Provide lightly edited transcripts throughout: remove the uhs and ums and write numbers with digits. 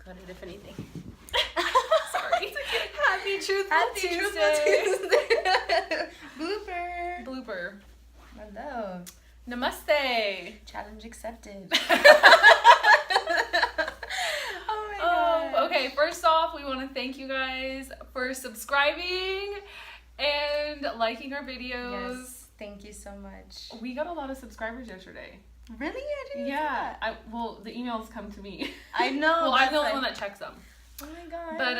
cut it if anything. Sorry. Happy Truthful Tuesday. Blooper. My love. Namaste. Challenge accepted. Oh my god. Okay, first off, we want to thank you guys for subscribing and liking our videos. Yes. Thank you so much. We got a lot of subscribers yesterday. Really? I didn't Yeah. Well, the emails come to me. I know. Well, I'm the only one that checks them. Oh my god. But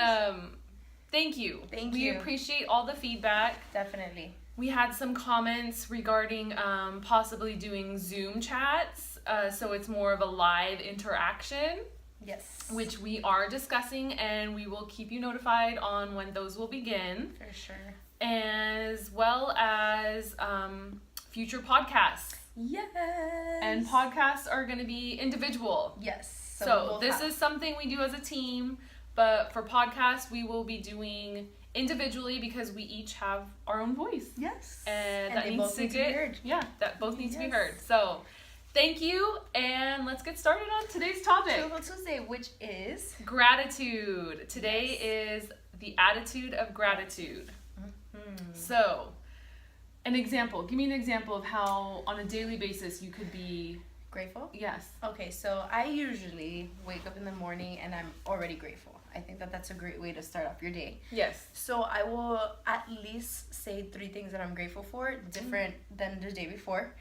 thank you. We appreciate all the feedback. Definitely. We had some comments regarding possibly doing Zoom chats, so it's more of a live interaction. Yes. Which we are discussing, and we will keep you notified on when those will begin. For sure. As well as future podcasts. Yes. And podcasts are going to be individual. Yes. So this is something we do as a team, but for podcasts we will be doing individually because we each have our own voice. Yes. And that they needs both to need to be heard. Yeah, that both needs to be Yes. heard. So thank you, and let's get started on today's topic. Truthful Tuesday, which is Gratitude. Today is the attitude of gratitude. So, an example. Give me an example of how on a daily basis you could be grateful. Yes. Okay, so I usually wake up in the morning and I'm already grateful. I think that that's a great way to start off your day. Yes. So I will at least say 3 things that I'm grateful for, different than the day before.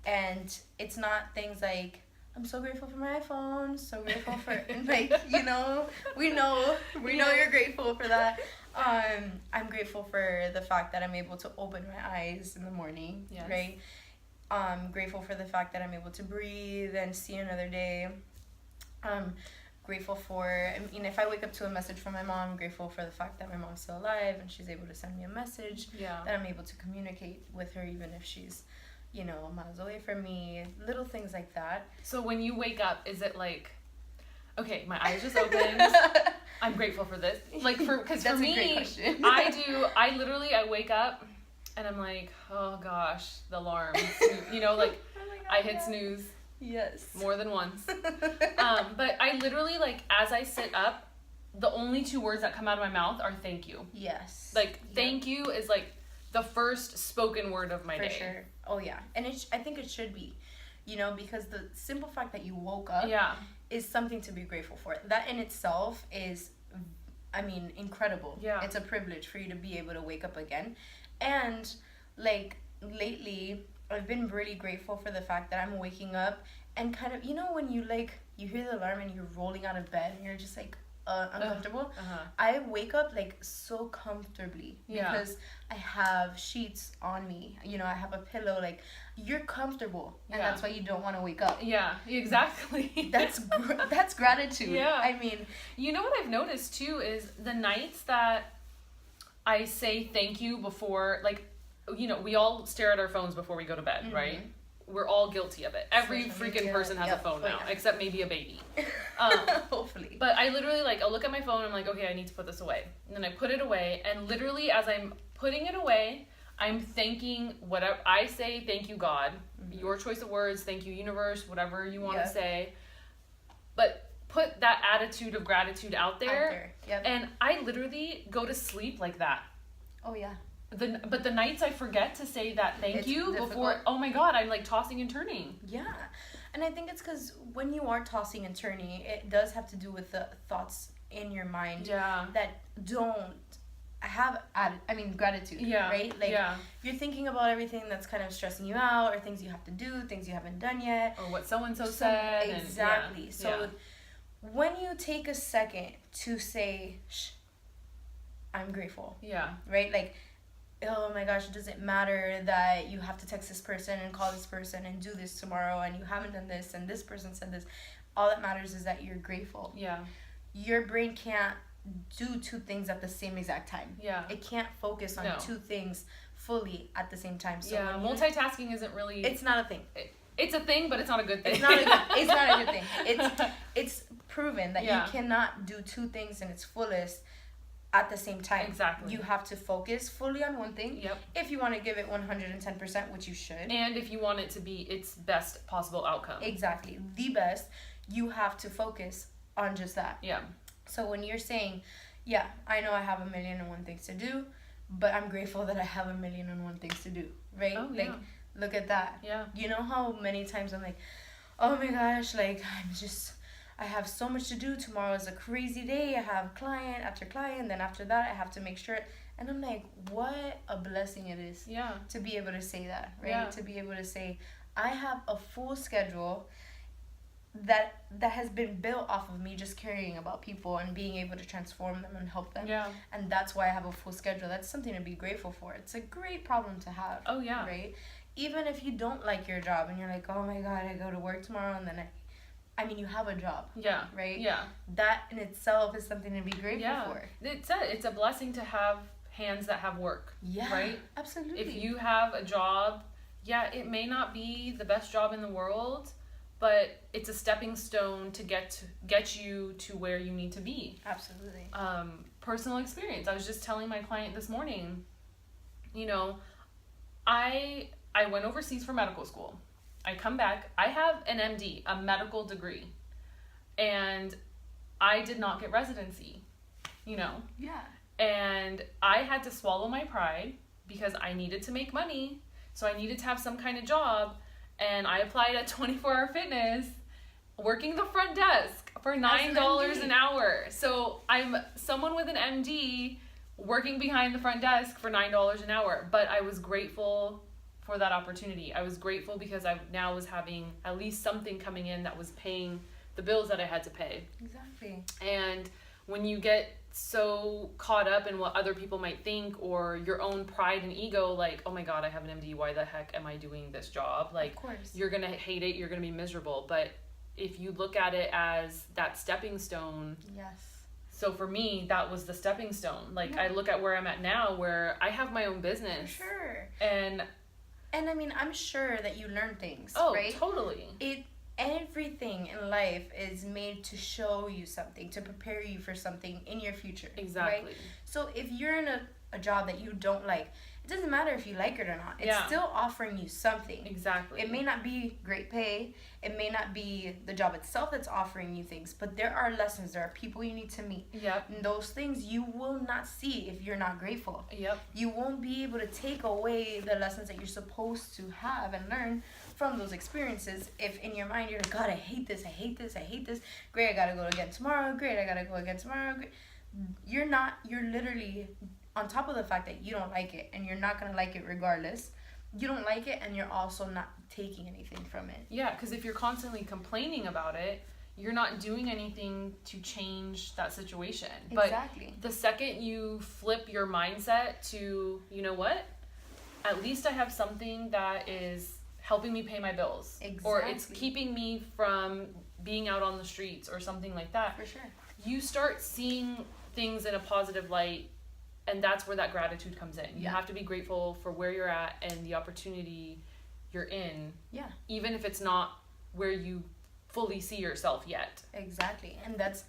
And it's not things like, I'm so grateful for my iPhone, so grateful for, like, you know, we know you're grateful for that. I'm grateful for the fact that I'm able to open my eyes in the morning, Yes. right? I'm grateful for the fact that I'm able to breathe and see another day. Grateful for, I mean, if I wake up to a message from my mom, I'm grateful for the fact that my mom's still alive and she's able to send me a message, Yeah. that I'm able to communicate with her even if she's, you know, miles away from me, little things like that. So when you wake up, is it like, okay, my eyes just opened, I'm grateful for this? Like, because for That's a great me, question. I wake up and I'm like, oh gosh, the alarm, you know, like, Oh my God, I hit yeah. snooze Yes. more than once. But I literally, like, as I sit up, the only 2 words that come out of my mouth are thank you. Yes. Like, thank you is like the first spoken word of my For day. sure. Oh yeah. And I think it should be, you know, because the simple fact that you woke up Yeah. is something to be grateful for. That in itself is, I mean, incredible. Yeah. It's a privilege for you to be able to wake up again. And, like, lately, I've been really grateful for the fact that I'm waking up and kind of, you know, when you, like, you hear the alarm and you're rolling out of bed and you're just, like, uncomfortable. I wake up, like, so comfortably. Yeah. Because I have sheets on me. You know, I have a pillow. Like, you're comfortable. And Yeah. that's why you don't want to wake up. Yeah, exactly. That's gratitude. Yeah. I mean, You know what I've noticed too is the nights that I say thank you before, like, you know, we all stare at our phones before we go to bed, right? We're all guilty of it. Every Social freaking media, person has yep. a phone Oh, now, yeah. except maybe a baby. hopefully. But I literally, like, I'll look at my phone and I'm like, okay, I need to put this away. And then I put it away, and literally as I'm putting it away, I'm thanking whatever, I say thank you, God. Your choice of words, thank you, universe, whatever you want to say. But put that attitude of gratitude out there. Yep. And I literally go to sleep like that. Oh, yeah. But the nights I forget to say that thank It's you difficult. before, oh my God, I'm like tossing and turning. Yeah. And I think it's because when you are tossing and turning, it does have to do with the thoughts in your mind Yeah. that don't have gratitude. Yeah. Right? Like, yeah. you're thinking about everything that's kind of stressing you out, or things you have to do, things you haven't done yet. Or what so-and-so said. Exactly. And, So when you take a second to say, I'm grateful, yeah. right? Like, oh my gosh, does it matter that you have to text this person and call this person and do this tomorrow and you haven't done this and this person said this? All that matters is that you're grateful. Yeah. Your brain can't do 2 things at the same exact time. Yeah. It can't focus on 2 things fully at the same time. So yeah, when multitasking isn't really... it's not a thing. It's a thing, but it's not a good thing. It's not a good thing. It's proven that you cannot do 2 things in its fullest at the same time. Exactly. You have to focus fully on one thing. Yep. If you want to give it 110%, which you should. And if you want it to be its best possible outcome. Exactly. The best, you have to focus on just that. Yeah. So when you're saying, yeah, I know I have 1,000,001 things to do, but I'm grateful that I have 1,000,001 things to do, right? Oh, yeah. Like, look at that. Yeah. You know how many times I'm like, oh my gosh, like, I have so much to do. Tomorrow is a crazy day. I have client after client. Then after that, I have to make sure. And I'm like, what a blessing it is Yeah. to be able to say that, right? Yeah. To be able to say, I have a full schedule that has been built off of me just caring about people and being able to transform them and help them. Yeah. And that's why I have a full schedule. That's something to be grateful for. It's a great problem to have. Oh, yeah. Right? Even if you don't like your job and you're like, oh my God, I go to work tomorrow and then I mean, you have a job. Yeah. Right? Yeah. That in itself is something to be grateful Yeah. for. It's a blessing to have hands that have work. Yeah. Right? Absolutely. If you have a job, yeah, it may not be the best job in the world, but it's a stepping stone to get you to where you need to be. Absolutely. Personal experience. I was just telling my client this morning, you know, I went overseas for medical school. I come back. I have an MD, a medical degree, and I did not get residency, you know. Yeah. And I had to swallow my pride because I needed to make money, so I needed to have some kind of job, and I applied at 24 Hour Fitness, working the front desk for $9 an hour. So I'm someone with an MD working behind the front desk for $9 an hour, but I was grateful for that opportunity. I was grateful because I now was having at least something coming in that was paying the bills that I had to pay. Exactly. And when you get so caught up in what other people might think or your own pride and ego, like, oh my God, I have an MD, why the heck am I doing this job? Like, of course. you're gonna hate it, you're gonna be miserable. But if you look at it as that stepping stone, Yes. so for me, that was the stepping stone. Like, Yeah. I look at where I'm at now, where I have my own business. For sure. And I mean, I'm sure that you learn things, oh, right? totally. Everything in life is made to show you something, to prepare you for something in your future. Exactly. Right? So if you're in a job that you don't like, it doesn't matter if you like it or not. It's Yeah. still offering you something. Exactly. It may not be great pay. It may not be the job itself that's offering you things, but there are lessons. There are people you need to meet. Yep. And those things you will not see if you're not grateful. Yep. You won't be able to take away the lessons that you're supposed to have and learn from those experiences if in your mind you're like, God, I hate this, I hate this, I hate this. Great, I gotta go again tomorrow. Great, I gotta go again tomorrow. Great. You're literally on top of the fact that you don't like it and you're not gonna like it regardless. You don't like it and you're also not taking anything from it. Yeah, because if you're constantly complaining about it, you're not doing anything to change that situation. Exactly. But the second you flip your mindset to, you know what? At least I have something that is helping me pay my bills. Or it's Exactly. keeping me from being out on the streets or something like that. For sure. You start seeing things in a positive light, and that's where that gratitude comes in. You Yeah. have to be grateful for where you're at and the opportunity you're in, Yeah. even if it's not where you fully see yourself yet. Exactly. And that's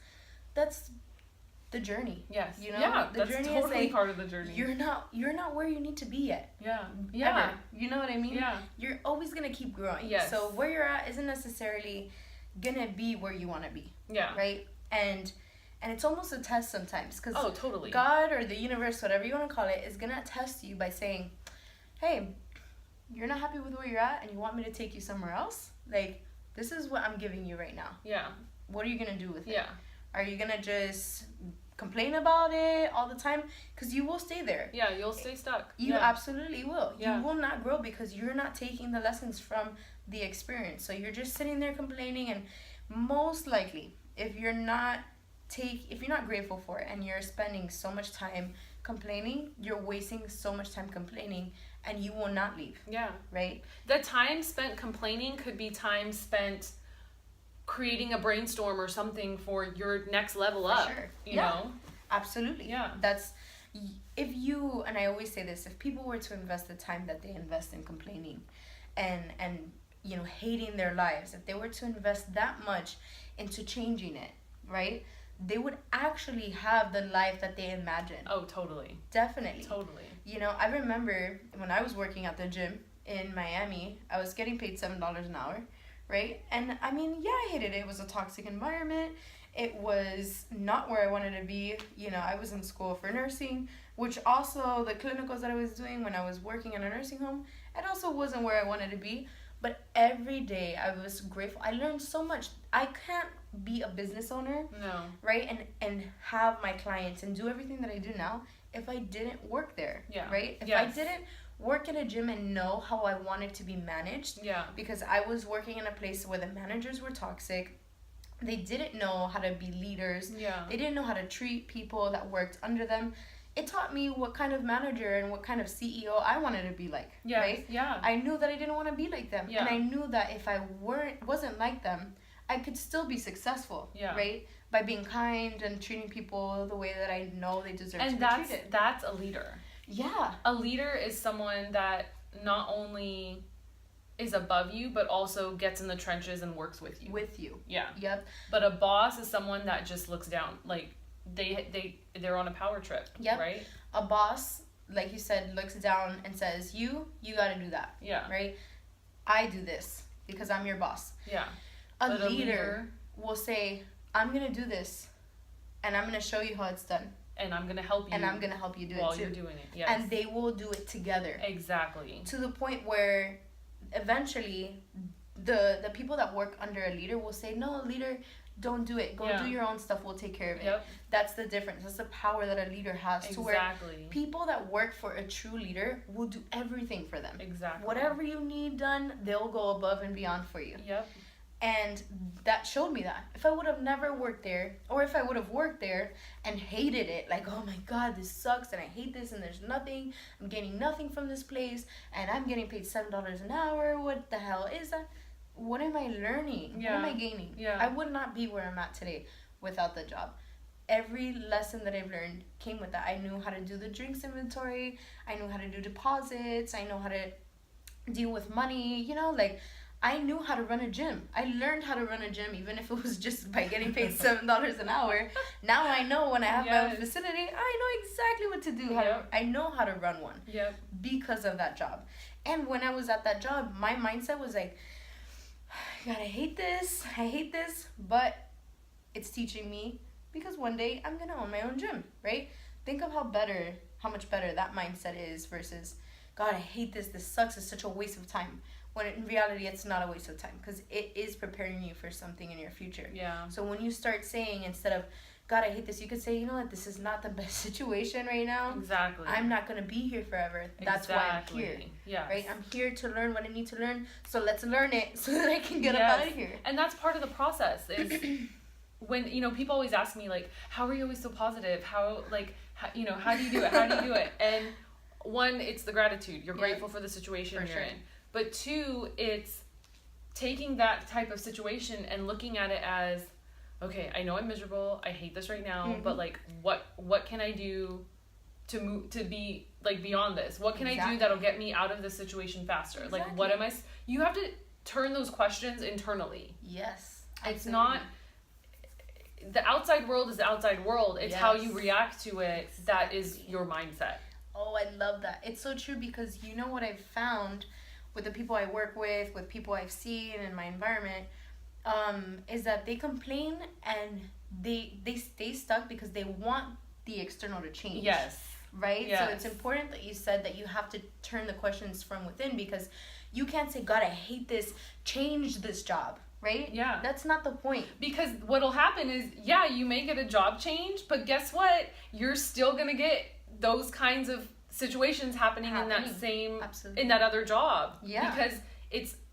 the journey. Yes. You know, yeah, the that's journey is totally like, part of the journey. You're not where you need to be yet. Yeah. Yeah. Ever. You know what I mean? Yeah. You're always gonna keep growing. Yes. So where you're at isn't necessarily gonna be where you want to be, Yeah. right? And it's almost a test sometimes because Oh, totally. God or the universe, whatever you want to call it, is gonna test you by saying, "Hey, you're not happy with where you're at, and you want me to take you somewhere else? Like, this is what I'm giving you right now. Yeah. What are you gonna do with it? Yeah. Are you gonna just complain about it all the time? Because you will stay there. Yeah, you'll stay stuck. You yeah. absolutely will. Yeah. You will not grow because you're not taking the lessons from the experience. So you're just sitting there complaining, and most likely, if you're not grateful for it and you're spending so much time complaining, you're wasting so much time complaining, and you will not leave, Yeah. right? The time spent complaining could be time spent creating a brainstorm or something for your next level up. Sure. You Yeah. know? Absolutely. Yeah. That's if you, and I always say this, if people were to invest the time that they invest in complaining and you know, hating their lives, if they were to invest that much into changing it, right? They would actually have the life that they imagine. Oh, totally. Definitely. Totally. You know, I remember when I was working at the gym in Miami, I was getting paid $7 an hour, right? And I mean, yeah, I hated it. It was a toxic environment. It was not where I wanted to be. You know, I was in school for nursing, which also the clinicals that I was doing when I was working in a nursing home, it also wasn't where I wanted to be. But every day I was grateful. I learned so much. I can't be a business owner, No. right? And have my clients and do everything that I do now if I didn't work there, Yeah. right? If I Yes. didn't work at a gym and know how I wanted to be managed, Yeah. because I was working in a place where the managers were toxic. They didn't know how to be leaders. Yeah. They didn't know how to treat people that worked under them. It taught me what kind of manager and what kind of CEO I wanted to be like, Yes. right? Yeah. I knew that I didn't want to be like them. Yeah. And I knew that if I wasn't like them, I could still be successful, Yeah. right? By being kind and treating people the way that I know they deserve to And be treated. that's a leader. Yeah. A leader is someone that not only is above you, but also gets in the trenches and works with you. With you. Yeah. Yep. But a boss is someone that just looks down. Like they're on a power trip. Yep. Right? A boss, like you said, looks down and says, you got to do that, Yeah. right? I do this because I'm your boss. Yeah. A But leader will say, I'm going to do this and I'm going to show you how it's done. And I'm gonna help you. And I'm going to help you do while it too. you're doing it. Yes. And they will do it together. Exactly. To the point where eventually the people that work under a leader will say, no, leader, don't do it. Go Yeah. do your own stuff. We'll take care of it. Yep. That's the difference. That's the power that a leader has. To where Exactly. people that work for a true leader will do everything for them. Exactly. Whatever you need done, they'll go above and beyond for you. Yep. And that showed me that. If I would have never worked there, or if I would have worked there and hated it, like, oh my God, this sucks and I hate this and there's nothing, I'm getting nothing from this place and I'm getting paid $7 an hour, what the hell is that? What am I learning? Yeah. What am I gaining? Yeah. I would not be where I'm at today without the job. Every lesson that I've learned came with that. I knew how to do the drinks inventory. I knew how to do deposits. I know how to deal with money. You know, like, I knew how to run a gym. I learned how to run a gym, even if it was just by getting paid $7 an hour. Now I know when I have my own Yes. facility, I know exactly what to do. Yep. I know how to run one Yep. because of that job. And when I was at that job, my mindset was like, God, I hate this, but it's teaching me, because one day I'm gonna own my own gym, right? Think of how much better that mindset is versus, God, I hate this sucks, it's such a waste of time. When in reality, it's not a waste of time, because it is preparing you for something in your future. Yeah. So when you start saying, instead of, God, I hate this, you could say, you know what, this is not the best situation right now. Exactly. I'm not gonna be here forever. That's why I'm here. Yeah. Right? I'm here to learn what I need to learn, so let's learn it so that I can get Yes. up out of here. And that's part of the process is when, people always ask me, like, how are you always so positive? How do you do it? How do you do it? And one, it's the gratitude. You're Yeah. grateful for the situation For you're sure. in. But two, it's taking that type of situation and looking at it as, okay, I know I'm miserable. I hate this right now, Mhm. but like, what can I do to move to be like beyond this? What can I Exactly. do that'll get me out of this situation faster? Like, what am Exactly. you have to turn those questions internally. Yes. It's not the outside world is the outside world. It's how you Yes. react to it that is Exactly. your mindset. Oh, I love that. It's so true, because you know what I've found with the people I work with people I've seen in my environment, is that they complain and they stay stuck because they want the external to change. Yes. Right? Yes. So it's important that you said that you have to turn the questions from within, because you can't say, God, I hate this, change this job, right? Yeah. That's not the point. Because what'll happen is, yeah, you may get a job change, but guess what? You're still gonna get those kinds of situations happening in that same Absolutely. in that other job. Yeah. Because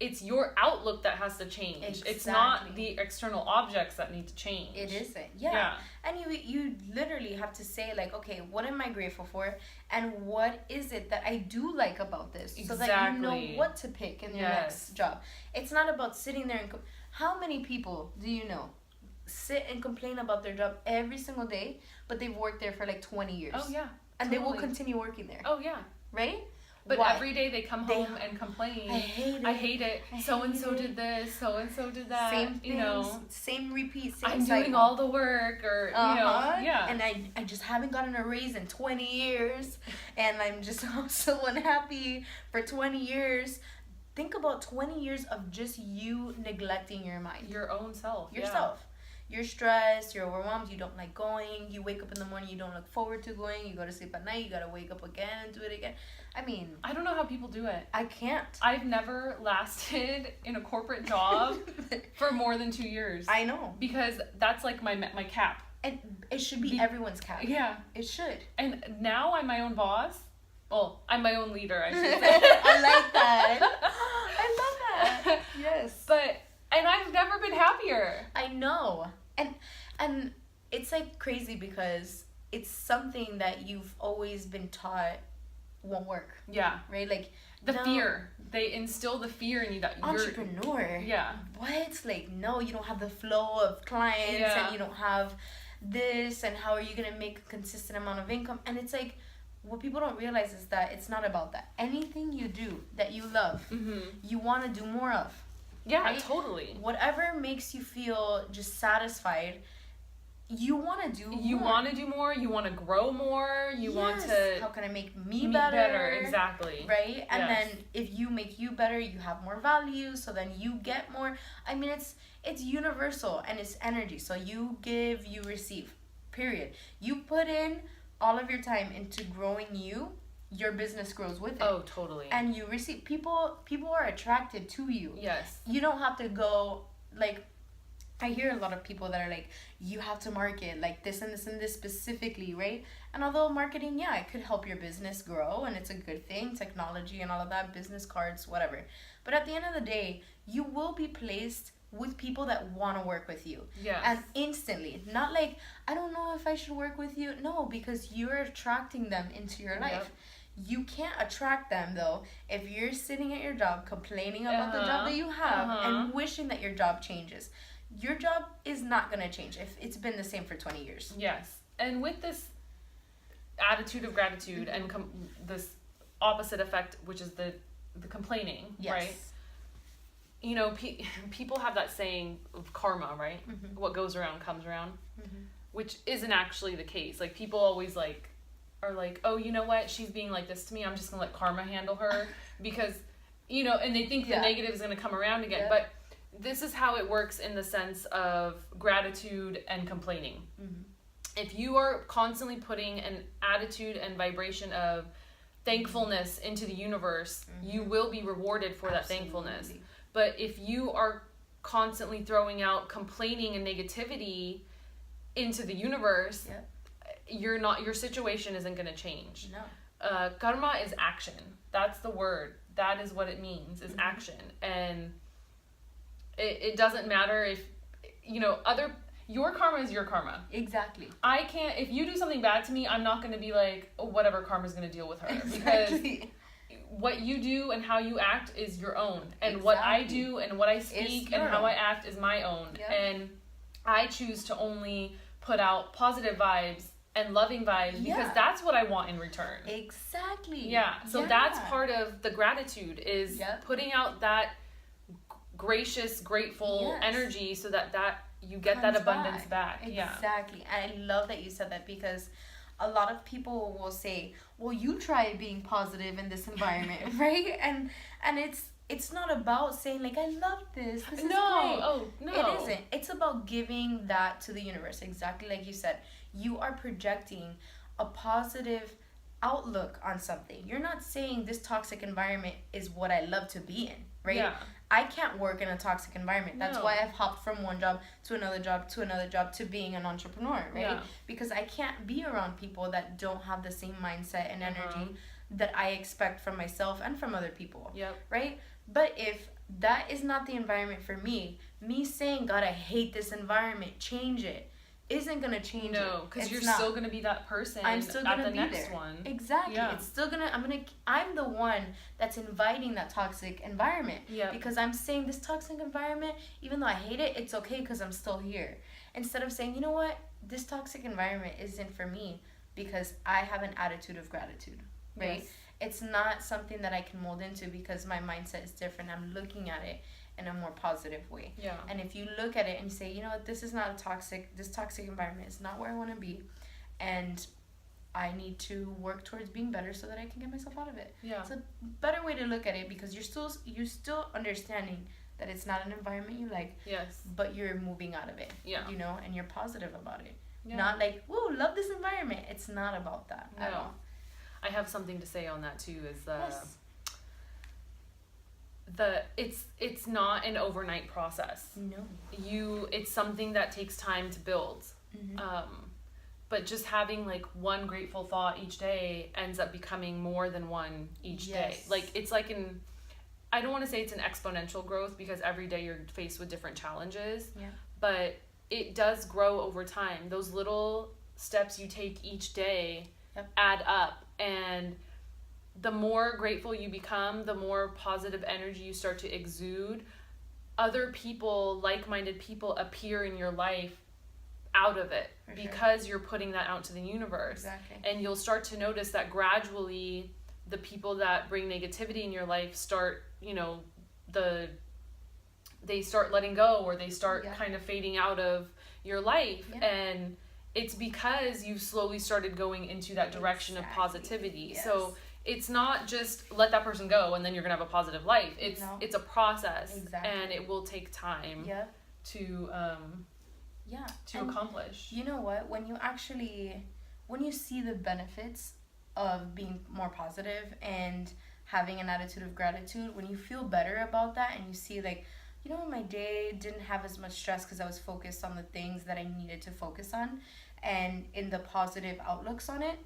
it's your outlook that has to change. It's not Exactly. the external objects that need to change. It isn't. Yeah. Yeah. And you literally have to say, like, okay, what am I grateful for? And what is it that I do like about this? So that you know Exactly. what to pick in your Yes. next job. It's not about sitting there and... How many people do you know sit and complain about their job every single day, but they've worked there for like 20 years? Oh yeah. And they will totally. continue working there. Oh yeah. Right? But Why? every day they come They- home and complain. I hate it. I hate it. I So and so hate did it. this. So and so did that. Same things, You know, same repeat, same I'm cycle. doing all the work, or yeah. And I just haven't gotten a raise in 20 years, and I'm just so unhappy for 20 years. Think about 20 years of just you neglecting your mind. Your own self. Yourself. you're stressed, you're overwhelmed, you don't like going, you wake up in the morning, you don't look forward to going, you go to sleep at night, you gotta wake up again and do it again. I mean, I don't know how people do it. I can't. I've never lasted in a corporate job for more than 2 years. I know. Because that's like my cap. And it should be everyone's cap. Yeah. It should. And now I'm my own boss. Well, I'm my own leader, I should say. I like that. I love that. Yes. And I've never been happier. I know. And it's like crazy because it's something that you've always been taught won't work. Yeah. Right? Like the fear. They instill the fear in you that you're entrepreneur. Yeah. What? Like, no, you don't have the flow of clients and you don't have this, and how are you gonna make a consistent amount of income? And it's like, what people don't realize is that it's not about that. Anything you do that you love, you want to do more of. Yeah, right? Totally. Whatever makes you feel just satisfied, you want to do more. You want to do more. You want to grow more. You want to... How can I make me better? Exactly. Right? And then if you make you better, you have more value, so then you get more. I mean, it's universal, and it's energy. So you give, you receive. Period. You put in all of your time into growing you, your business grows with it. Oh, totally. And you receive, people are attracted to you. Yes. You don't have to go, like, I hear a lot of people that are like, you have to market like this and this and this specifically, right? And although marketing, yeah, it could help your business grow, and it's a good thing, technology and all of that, business cards, whatever. But at the end of the day, you will be placed with people that want to work with you. Yes. And instantly. Not like, I don't know if I should work with you. No, because you're attracting them into your life. Yep. You can't attract them, though, if you're sitting at your job complaining about the job that you have and wishing that your job changes. Your job is not going to change if it's been the same for 20 years. Yes. And with this attitude of gratitude and this opposite effect, which is the complaining, right? You know, people have that saying of karma, right? What goes around comes around, which isn't actually the case. Like, people always are like, oh, you know what? She's being like this to me. I'm just going to let karma handle her because, you know, and they think the negative is going to come around again. But this is how it works in the sense of gratitude and complaining. If you are constantly putting an attitude and vibration of thankfulness into the universe, you will be rewarded for that thankfulness. But if you are constantly throwing out complaining and negativity into the universe, your situation isn't going to change. No. Karma is action. That's the word. That is what it means, is action. And it doesn't matter if, you know, your karma is your karma. Exactly. I can't, if you do something bad to me, I'm not going to be like, oh, whatever, karma's going to deal with her. Exactly. Because what you do and how you act is your own. And what I do and what I speak and how I act is my own. And I choose to only put out positive vibes and loving vibes because that's what I want in return. Exactly. Yeah. So that's part of the gratitude is putting out that gracious, grateful energy so that you get that abundance back. Exactly. And I love that you said that because a lot of people will say, well, you try being positive in this environment, right? And it's not about saying like, I love this. This is great. Oh, no. It isn't. It's about giving that to the universe. Exactly like you said. You are projecting a positive outlook on something. You're not saying this toxic environment is what I love to be in, right? Yeah. I can't work in a toxic environment. That's why I've hopped from one job to another job to another job to being an entrepreneur, right? Yeah. Because I can't be around people that don't have the same mindset and energy that I expect from myself and from other people, right? But if that is not the environment for me saying, God, I hate this environment, change it, isn't gonna change it. No, because you're still gonna be that person. I'm still gonna at the next there. one. Exactly. Yeah. It's still gonna. I'm the one that's inviting that toxic environment. Yeah. Because I'm saying this toxic environment, even though I hate it, it's okay because I'm still here. Instead of saying, you know what, this toxic environment isn't for me because I have an attitude of gratitude. Right. Yes. It's not something that I can mold into because my mindset is different. I'm looking at it in a more positive way. Yeah. And if you look at it and say, you know what, this toxic environment is not where I want to be, and I need to work towards being better so that I can get myself out of it. Yeah. It's a better way to look at it because you're still understanding that it's not an environment you like, Yes. but you're moving out of it. Yeah. You know, and you're positive about it. Yeah. Not like, woo, love this environment. It's not about that at No. all. I have something to say on that too. Is Yes. it's not an overnight process. No. It's something that takes time to build. Mm-hmm. But just having like one grateful thought each day ends up becoming more than one each day. Yes. Like it's like I don't want to say it's an exponential growth because every day you're faced with different challenges. Yeah. But it does grow over time. Those little steps you take each day add up, and the more grateful you become, the more positive energy you start to exude. Other people, like-minded people, appear in your life out of it because you're putting that out to the universe. Exactly. And you'll start to notice that gradually the people that bring negativity in your life start, they start letting go, or they start kind of fading out of your life. And it's because you've slowly started going into that direction of positivity. Yes. So it's not just let that person go and then you're gonna have a positive life. It's a process, and it will take time to accomplish. You know what? When you see the benefits of being more positive and having an attitude of gratitude, when you feel better about that and you see like, my day didn't have as much stress because I was focused on the things that I needed to focus on and in the positive outlooks on it,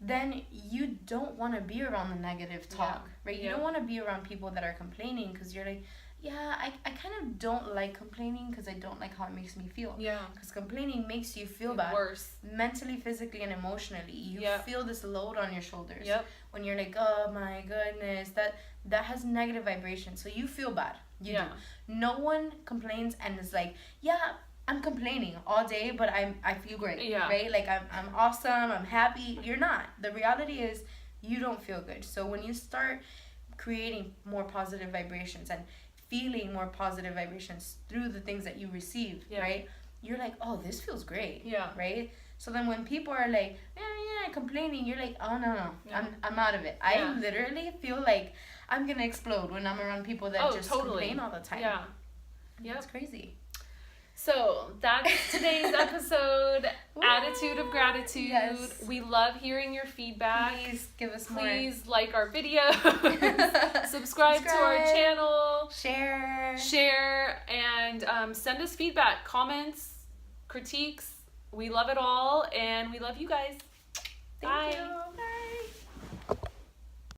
then you don't want to be around the negative talk, right? You don't want to be around people that are complaining because you're like, I kind of don't like complaining because I don't like how it makes me feel. Yeah. Because complaining makes you feel bad. Worse. Mentally, physically, and emotionally. You feel this load on your shoulders. Yep. When you're like, oh my goodness, that has negative vibration. So you feel bad. You do. No one complains and is like, I'm complaining all day, but I feel great. Right? Like I'm awesome, I'm happy. You're not. The reality is you don't feel good. So when you start creating more positive vibrations and feeling more positive vibrations through the things that you receive, right? You're like, oh, this feels great. Right? So then when people are like, complaining, you're like, oh no. I'm out of it. I literally feel like I'm gonna explode when I'm around people that complain all the time. It's crazy. So that's today's episode. Attitude of gratitude. Yes. We love hearing your feedback. Please give us more. Please like our videos. Subscribe to our channel. Share. And send us feedback, comments, critiques. We love it all. And we love you guys. Thank you. Bye.